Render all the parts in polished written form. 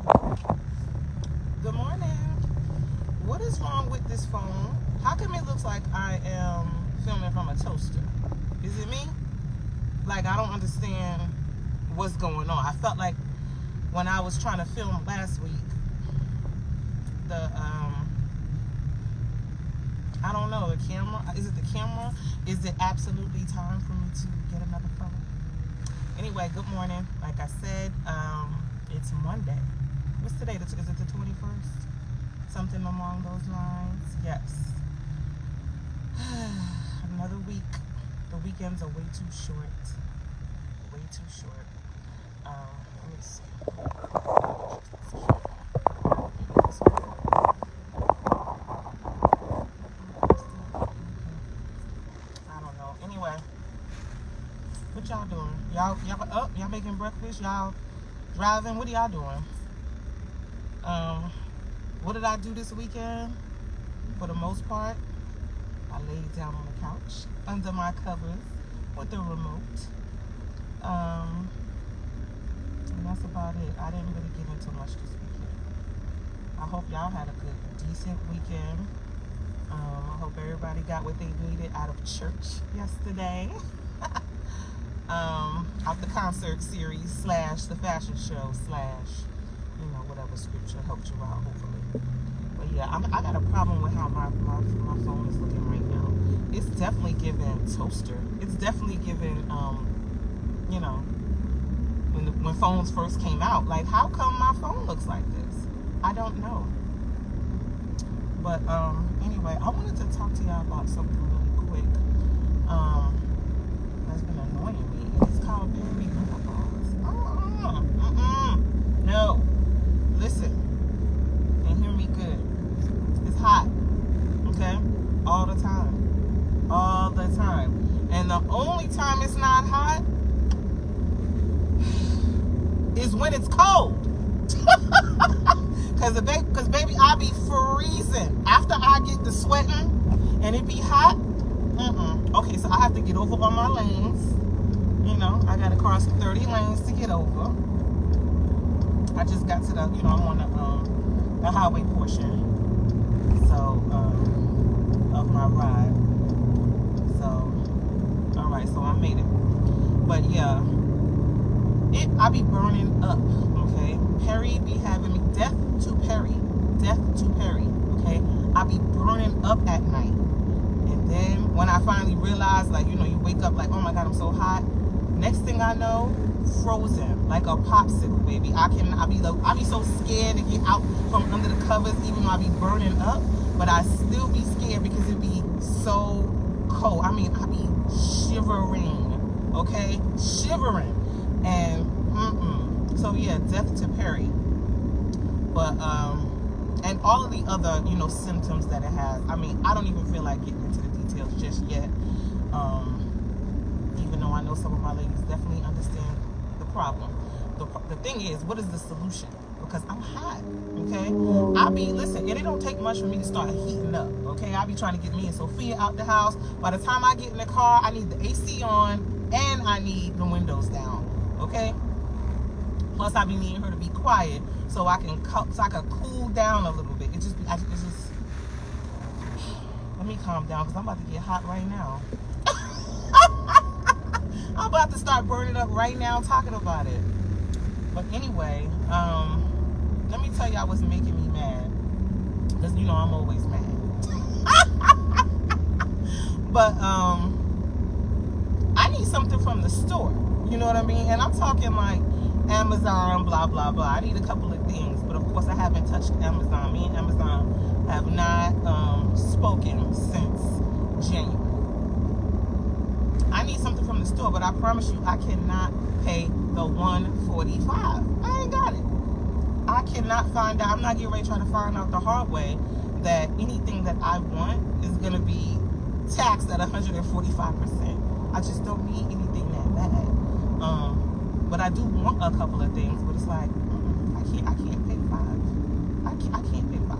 Good morning. What is wrong with this phone? How come it looks like I am filming from a toaster? Is it me? Like, I don't understand what's going on. I felt like when I was trying to film last week, I don't know, the camera, is it the camera? Is it absolutely time for me to get another phone? Anyway, good morning. Like I said, it's Monday. What's today? Is it the 21st? Something along those lines? Yes. Another week. The weekends are way too short. Way too short. Let me see. I don't know. Anyway, what y'all doing? Y'all up? Y'all making breakfast? Y'all driving? What are y'all doing? What did I do this weekend? For the most part, I laid down on the couch under my covers with the remote. And that's about it. I didn't really get into much this weekend. I hope y'all had a good, decent weekend. I hope everybody got what they needed out of church yesterday. Out the concert series / the fashion show / whatever scripture helped you out, hopefully. But yeah, I got a problem with how my phone is looking right now. It's definitely giving toaster. It's definitely giving, when phones first came out. Like, how come my phone looks like this? I don't know. But anyway, I wanted to talk to y'all about something really quick. That's been annoying me. It's called perimenopause. No. Listen, and hear me good. It's hot, okay? All the time. All the time. And the only time it's not hot is when it's cold. Because baby, I be freezing. After I get the sweating and it be hot, okay, so I have to get over on my lanes. I got to cross 30 lanes to get over. I just got to the, I'm on the highway portion, so, of my ride. So, all right, so I made it. But yeah, I be burning up, okay? Perry be having me, death to Perry, okay? I be burning up at night. And then when I finally realize, like, you wake up like, oh my God, I'm so hot. Next thing I know, frozen like a popsicle, baby. I be so scared to get out from under the covers, even though I be burning up. But I still be scared because it be so cold. I mean, I be shivering, okay? Shivering. And so yeah, death to Perry. But and all of the other symptoms that it has. I mean, I don't even feel like getting into the details just yet. Even though I know some of my ladies definitely understand the problem. The thing is, what is the solution? Because I'm hot, okay? Listen, and it don't take much for me to start heating up, okay? I be trying to get me and Sophia out the house. By the time I get in the car, I need the AC on and I need the windows down, okay? Plus, I be needing her to be quiet so I can cool down a little bit. Let me calm down because I'm about to get hot right now. I'm about to start burning up right now talking about it. But anyway, let me tell y'all what's making me mad. Because, I'm always mad. But, I need something from the store. You know what I mean? And I'm talking like Amazon, blah, blah, blah. I need a couple of things. But, of course, I haven't touched Amazon. Me and Amazon have not spoken since January. I need something from the store, but I promise you I cannot pay the $145. I ain't got it. I cannot find out. I'm not getting ready to try to find out the hard way that anything that I want is going to be taxed at 145%. I just don't need anything that bad. But I do want a couple of things, but it's like, I can't pay $5. I can't pay $5.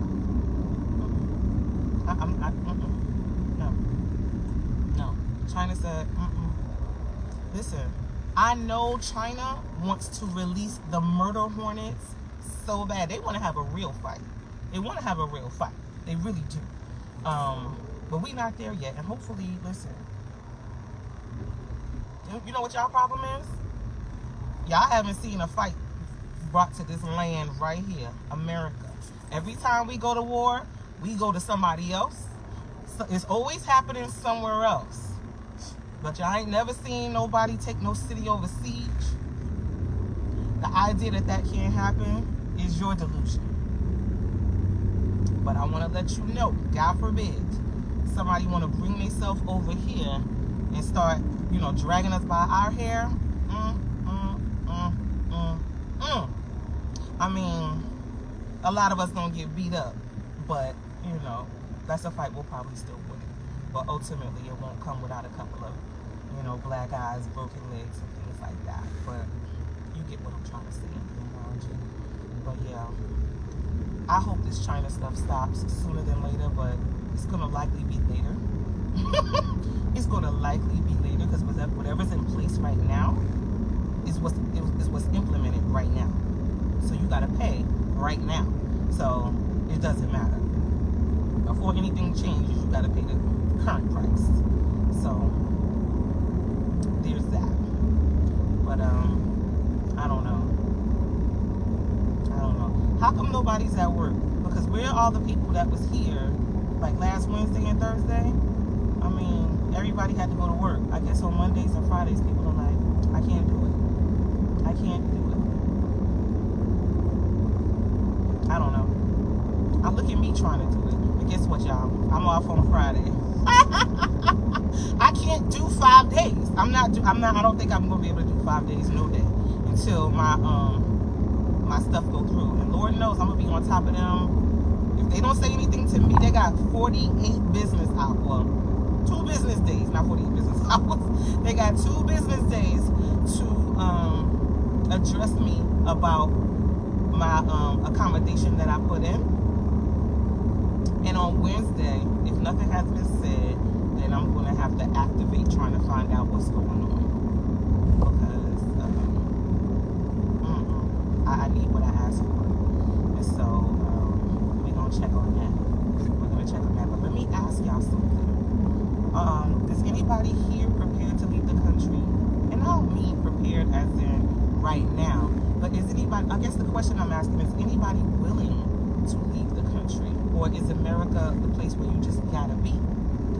No. China said, Listen, I know China wants to release the murder hornets so bad. They want to have a real fight. They want to have a real fight. They really do. But we not there yet. And hopefully, listen, you know what y'all problem is? Y'all haven't seen a fight brought to this land right here, America. Every time we go to war, we go to somebody else. So it's always happening somewhere else. But y'all ain't never seen nobody take no city over siege. The idea that that can't happen is your delusion. But I want to let you know, God forbid, somebody want to bring themselves over here and start, dragging us by our hair. I mean, a lot of us gonna get beat up, but that's a fight we'll probably still win. But ultimately, it won't come without a couple of, black eyes, broken legs, and things like that. But you get what I'm trying to say in the analogy. But yeah, I hope this China stuff stops sooner than later, but it's gonna likely be later. It's gonna likely be later because whatever's in place right now is what's implemented right now. So you gotta pay right now. So it doesn't matter. Before anything changes, you gotta pay the current price. So there's that. But I don't know. How come nobody's at work? Because where are all the people that was here like last Wednesday and Thursday? I mean, everybody had to go to work. I guess on Mondays and Fridays people are like, I can't do it. I can't do it. I don't know. Look at me trying to do it. But guess what, y'all? I'm off on Friday. I can't do 5 days. I don't think I'm gonna be able to do 5 days, no day, until my stuff go through. And Lord knows I'm gonna be on top of them. If they don't say anything to me, they got 48 business hours. Well, 2 business days, not 48 business hours. They got 2 business days to address me about my accommodation that I put in. And on Wednesday, if nothing has been said, then I'm going to have to activate trying to find out what's going on. Because I need what I asked for. And so we're going to check on that. But let me ask y'all something. Is anybody here prepared to leave the country? And I don't mean prepared as in right now. But is anybody, I guess the question I'm asking is anybody willing to leave the country? Or is America the place where you just gotta be?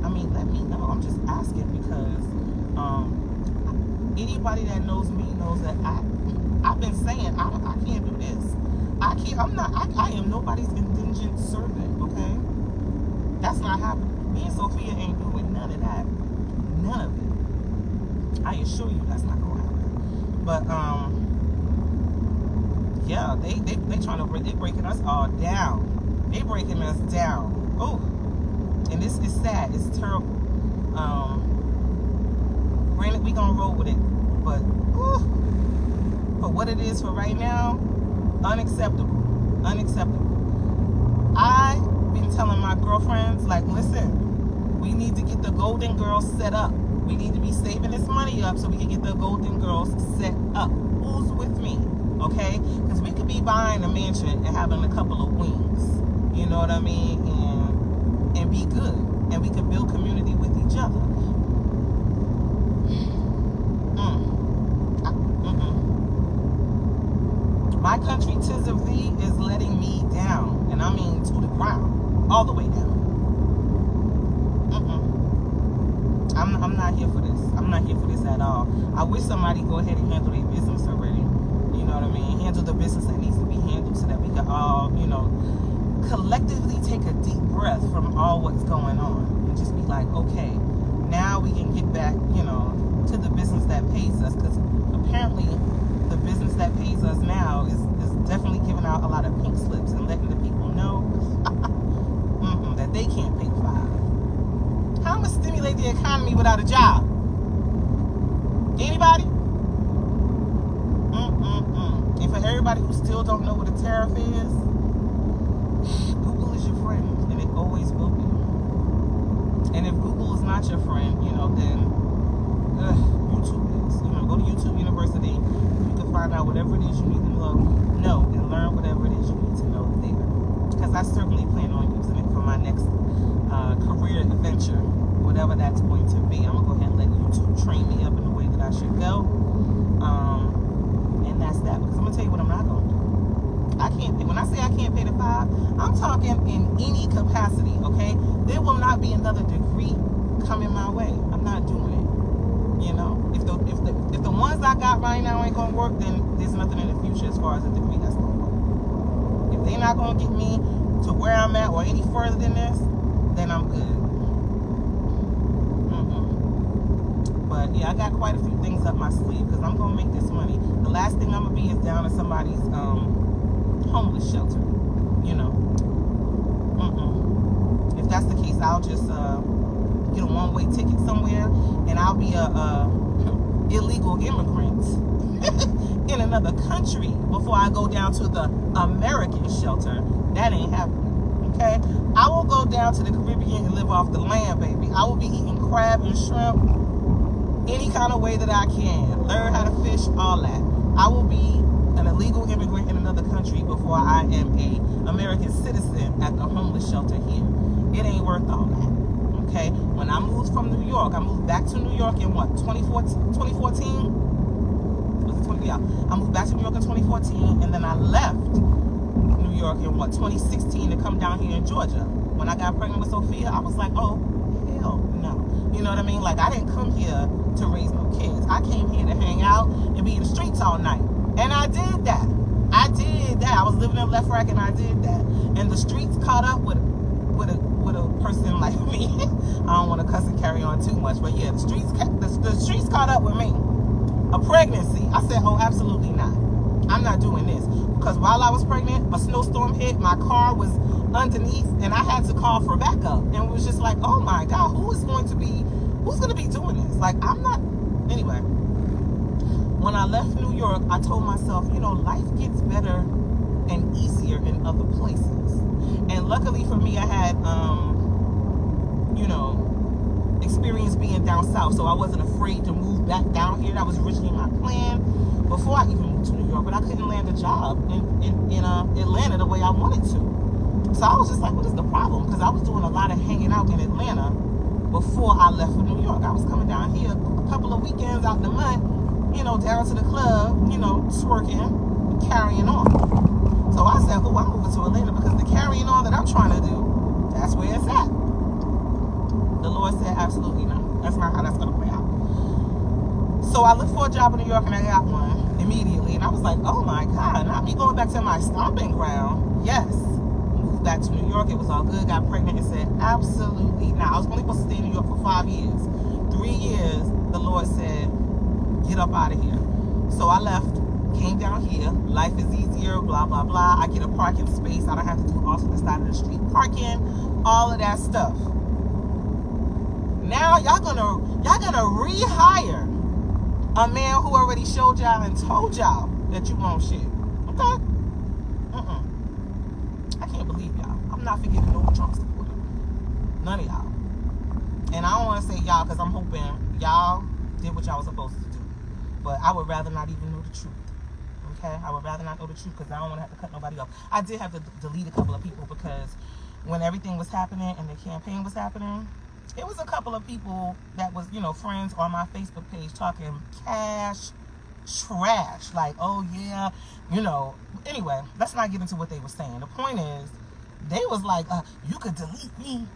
I mean, let me know. I'm just asking because anybody that knows me knows that I've been saying I can't do this. I am nobody's indigent servant, okay? That's not happening. Me and Sophia ain't doing none of that. None of it. I assure you that's not gonna happen. But yeah, they breaking us all down. They breaking us down. Oh, and this is sad. It's terrible. Granted, we gonna roll with it, but for what it is for right now, unacceptable. Unacceptable. I've been telling my girlfriends, like, listen, we need to get the Golden Girls set up. We need to be saving this money up so we can get the Golden Girls set up. Who's with me? Okay? Because we could be buying a mansion and having a couple of wings. You know what I mean? And be good. And we can build community with each other. My country, 'tis of thee, is letting me down. And I mean to the ground. All the way down. I'm not here for this. I'm not here for this at all. I wish somebody go ahead and handle their business already. You know what I mean? Handle the business that needs to be handled so that we can all, collectively take a deep breath from all what's going on and just be like, okay, now we can get back, to the business that pays us, because apparently the business that pays us now is definitely giving out a lot of pink slips and letting the people know that they can't pay 5. How am I stimulate the economy without a job? Anybody? And for everybody who still don't know what a tariff is, Google is your friend, and it always will be. And if Google is not your friend, then YouTube is. Go to YouTube University. You can find out whatever it is you need to know and learn whatever certainly plan on using it for my next career adventure, whatever that's going to be. I'm going to go ahead and let YouTube train me up in the way that I should go. And that's that. Because I'm going to tell you what I'm not going to do. I can't pay. When I say I can't pay the $5, I'm talking in any capacity, okay? There will not be another degree coming my way. I'm not doing it. You know, if the ones I got right now ain't gonna work, then there's nothing in the future as far as a degree that's gonna work. If they're not gonna get me to where I'm at or any further than this, then I'm good. But yeah, I got quite a few things up my sleeve because I'm gonna make this money. The last thing I'm gonna be is down at somebody's homeless shelter. You know. If that's the case, I'll just get a one-way ticket somewhere, and I'll be a illegal immigrant in another country before I go down to the American shelter. That ain't happening, okay? I will go down to the Caribbean and live off the land, baby. I will be eating crab and shrimp any kind of way that I can. Learn how to fish, all that. I will be an illegal immigrant in another country before I am a American citizen at the homeless shelter here. It ain't worth all that. Okay, when I moved from New York, I moved back to New York in what, 2014? Was it 20? Yeah, I moved back to New York in 2014, and then I left New York in what, 2016 to come down here in Georgia. When I got pregnant with Sophia, I was like, oh, hell no. You know what I mean? Like, I didn't come here to raise no kids. I came here to hang out and be in the streets all night. And I did that. I was living in Left Rack, and I did that. And the streets caught up with a person like me. I don't want to cuss and carry on too much, but yeah, the streets caught up with me. A pregnancy. I said, oh, absolutely not. I'm not doing this. Because while I was pregnant, a snowstorm hit, my car was underneath, and I had to call for backup. And it was just like, oh my God, who's going to be doing this? Like, I'm not. Anyway, when I left New York, I told myself, you know, life gets better and easier in other places. And luckily for me, I had, you know, experience being down south, so I wasn't afraid to move back down here. That was originally my plan before I even moved to New York, but I couldn't land a job in Atlanta the way I wanted to. So I was just like, what is the problem? Because I was doing a lot of hanging out in Atlanta before I left for New York. I was coming down here a couple of weekends out the month, you know, down to the club, you know, twerking, carrying on. So I said, oh, I'm moving to Atlanta because the carrying on that I'm trying to do, that's where it's at. The Lord said, absolutely not. That's not how that's going to play out. So I looked for a job in New York, and I got one immediately. And I was like, oh my God, not me going back to my stomping ground. Yes. Moved back to New York. It was all good. Got pregnant and said, absolutely not. I was only supposed to stay in New York for 5 years. 3 years, the Lord said, get up out of here. So I left. Came down here, life is easier, blah, blah, blah. I get a parking space. I don't have to do alternate side of the street parking, all of that stuff. Now y'all gonna rehire a man who already showed y'all and told y'all that you won't shit. Okay? I can't believe y'all. I'm not forgiving no Trump supporter. None of y'all. And I don't want to say y'all because I'm hoping y'all did what y'all was supposed to do. But I would rather not even know the truth. Okay? I would rather not know the truth because I don't want to have to cut nobody off. I did have to delete a couple of people because when everything was happening and the campaign was happening, it was a couple of people that was, you know, friends on my Facebook page talking cash trash. Like, oh yeah, you know. Anyway, let's not get into what they were saying. The point is, they was like, you could delete me.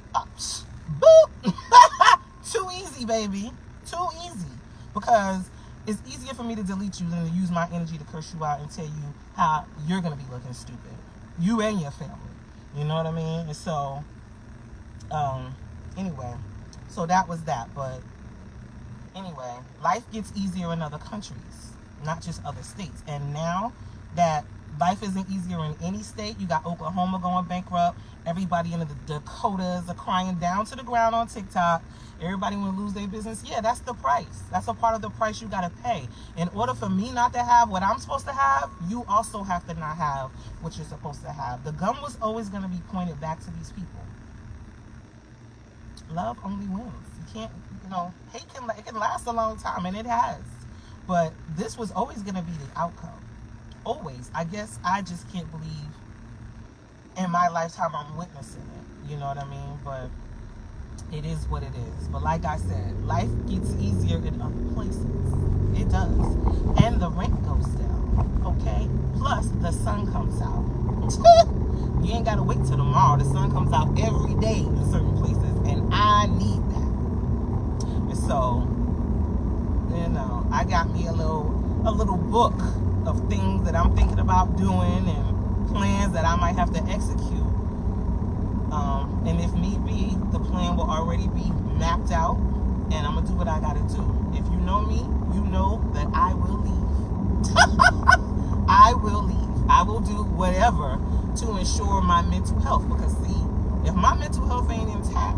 Boop. Too easy, baby. Too easy. Because it's easier for me to delete you than to use my energy to curse you out and tell you how you're going to be looking stupid. You and your family. You know what I mean? And so, anyway, so that was that. But anyway, life gets easier in other countries, not just other states. And now that life isn't easier in any state, you got Oklahoma going bankrupt. Everybody in the Dakotas are crying down to the ground on TikTok. Everybody want to lose their business. Yeah, that's the price. That's a part of the price you got to pay. In order for me not to have what I'm supposed to have, you also have to not have what you're supposed to have. The gun was always going to be pointed back to these people. Love only wins. You can't, you know, hate it can last a long time, and it has. But this was always going to be the outcome. Always. I guess I just can't believe in my lifetime I'm witnessing it. You know what I mean? But it is what it is. But like I said, life gets easier in other places. It does. And the rent goes down. Okay? Plus, the sun comes out. You ain't got to wait till tomorrow. The sun comes out every day in certain places. And I need that. And so, you know, I got me a little book of things that I'm thinking about doing and plans that I might have to execute. And if need be, the plan will already be mapped out, and I'm gonna do what I gotta do. If you know me, you know that I will leave. I will leave. I will do whatever to ensure my mental health, because see, if my mental health ain't intact,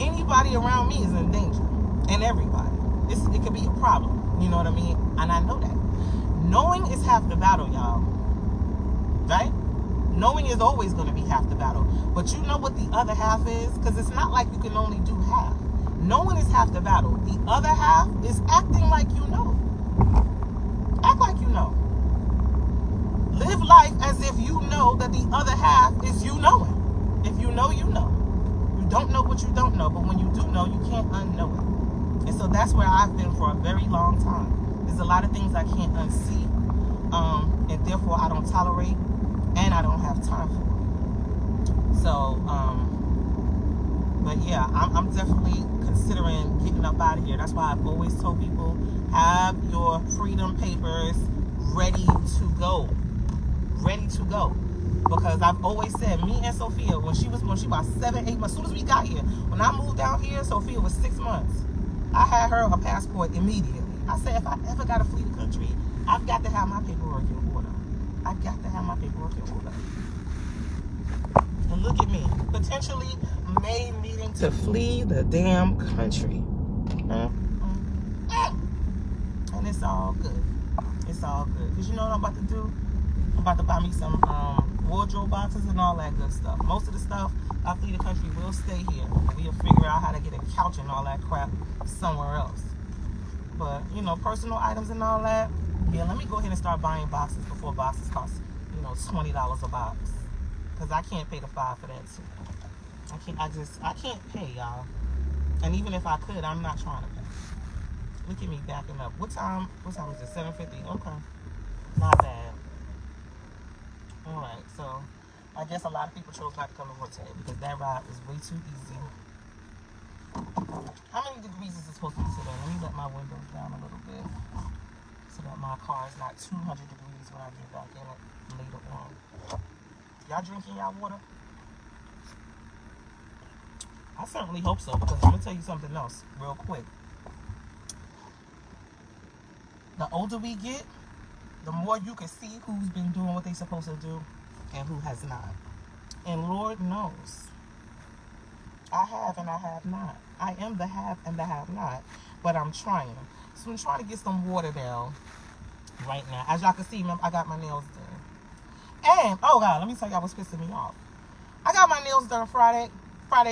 anybody around me is in danger, and everybody. It could be a problem, you know what I mean? And I know that. Knowing is half the battle, y'all. Right? Knowing is always going to be half the battle. But you know what the other half is? Because it's not like you can only do half. Knowing is half the battle. The other half is acting like you know. Act like you know. Live life as if you know that the other half is you knowing. If you know, you know. You don't know what you don't know. But when you do know, you can't unknow it. And so that's where I've been for a very long time. There's a lot of things I can't unsee. And therefore I don't tolerate. And I don't have time for it. So, but yeah, I'm definitely considering getting up out of here. That's why I've always told people, have your freedom papers ready to go. Ready to go. Because I've always said, me and Sophia, when she was about 7, 8 months, as soon as we got here, when I moved down here, Sophia was 6 months. I had her a passport immediately. I said, if I ever got to flee the country, I've got to have my paperwork in order. I got to have my paperwork in order. And look at me, potentially needing to flee the damn country. And it's all good. It's all good. Because you know what I'm about to do? I'm about to buy me some wardrobe boxes and all that good stuff. Most of the stuff I flee the country will stay here. We'll figure out how to get a couch and all that crap somewhere else. But, you know, personal items and all that, yeah, let me go ahead and start buying boxes before boxes cost, you know, $20 a box. Because I can't pay the $5 for that too. I can't pay, y'all. And even if I could, I'm not trying to pay. Look at me backing up. What time is it? 7:50. Okay. Not bad. Alright, so I guess a lot of people chose not to come to work today because that ride was way too easy. How many degrees is it supposed to be today? Let me let my windows down a little bit so that my car is not 200 degrees when I get back in it later on. Y'all drinking y'all water? I certainly hope so, because I'm going to tell you something else real quick. The older we get, the more you can see who's been doing what they're supposed to do and who has not. And Lord knows, I have and I have not. I am the have and the have not, but I'm trying. So I'm trying to get some water down right now. As y'all can see, I got my nails done. And, oh God, let me tell y'all what's pissing me off. I got my nails done Friday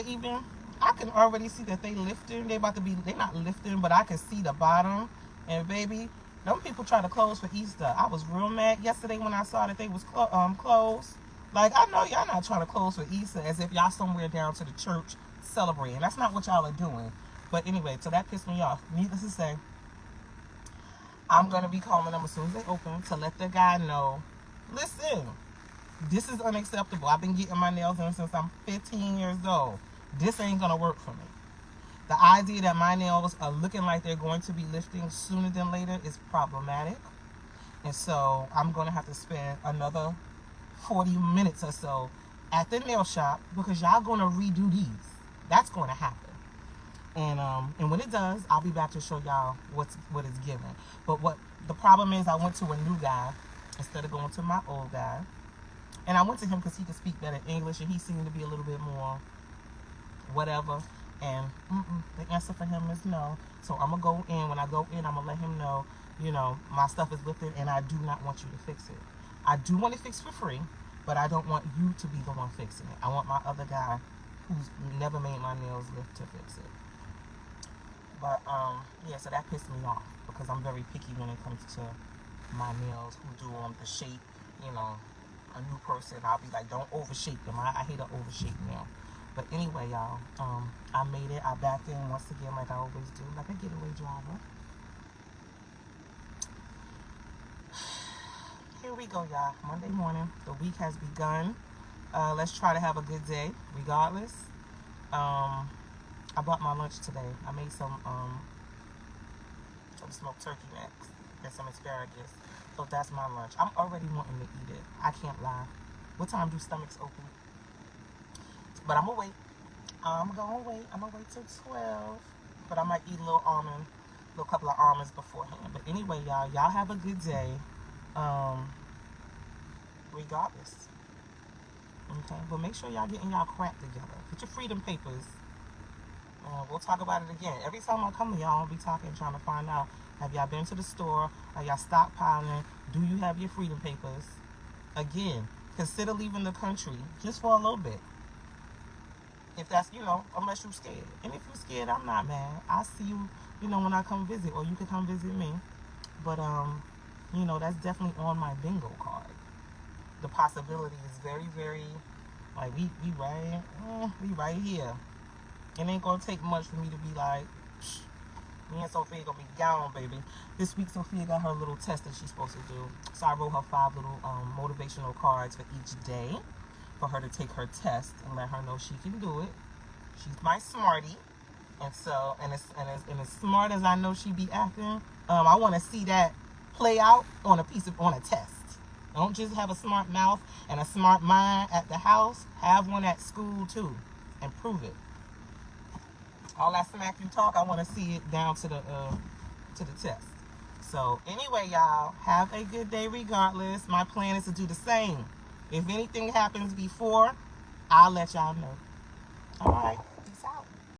evening. I can already see that they lifting. They're not lifting, but I can see the bottom. And baby, them people try to close for Easter. I was real mad yesterday when I saw that they was closed. Like, I know y'all not trying to close for Easter as if y'all somewhere down to the church celebrating. That's not what y'all are doing. But anyway, so that pissed me off. Needless to say, I'm going to be calling them as soon as they open to let the guy know, listen, this is unacceptable. I've been getting my nails done since I'm 15 years old. This ain't going to work for me. The idea that my nails are looking like they're going to be lifting sooner than later is problematic. And so I'm going to have to spend another 40 minutes or so at the nail shop because y'all going to redo these. That's going to happen. And when it does, I'll be back to show y'all what it's given. But what the problem is, I went to a new guy instead of going to my old guy. And I went to him because he could speak better English and he seemed to be a little bit more whatever. And the answer for him is no. So I'm going to go in. When I go in, I'm going to let him know, you know, my stuff is lifted and I do not want you to fix it. I do want it fixed for free, but I don't want you to be the one fixing it. I want my other guy who's never made my nails lift to fix it. But, yeah, so that pissed me off because I'm very picky when it comes to my nails, who do them, the shape, you know, a new person, I'll be like, don't overshake them. I hate an overshake meal. But anyway, y'all, I made it. I backed in once again like I always do, like a getaway driver. Here we go, y'all. Monday morning. The week has begun. Let's try to have a good day, regardless. I bought my lunch today. I made some smoked turkey necks and some asparagus. So that's my lunch. I'm already wanting to eat it. I can't lie. What time do stomachs open? But I'm gonna wait. I'm gonna wait till 12. But I might eat a little couple of almonds beforehand. But anyway, y'all have a good day. Regardless. Okay, but make sure y'all getting y'all crap together. Get your freedom papers. We'll talk about it again. Every time I come to y'all, I'll be talking, trying to find out, have y'all been to the store? Are y'all stockpiling? Do you have your freedom papers? Again, consider leaving the country just for a little bit. If that's, unless you're scared. And if you're scared, I'm not mad. I'll see you, when I come visit, or you can come visit me. But, that's definitely on my bingo card. The possibility is very, very, like, we right here. It ain't gonna take much for me to be like, me and Sophia gonna be gone, baby. This week, Sophia got her little test that she's supposed to do. So I wrote her 5 little motivational cards for each day for her to take her test and let her know she can do it. She's my smartie, and so and as smart as I know she be acting, I want to see that play out on a test. Don't just have a smart mouth and a smart mind at the house. Have one at school too, and prove it. All that smack you talk, I want to see it down to the test. So anyway, y'all, have a good day regardless. My plan is to do the same. If anything happens before, I'll let y'all know. All right.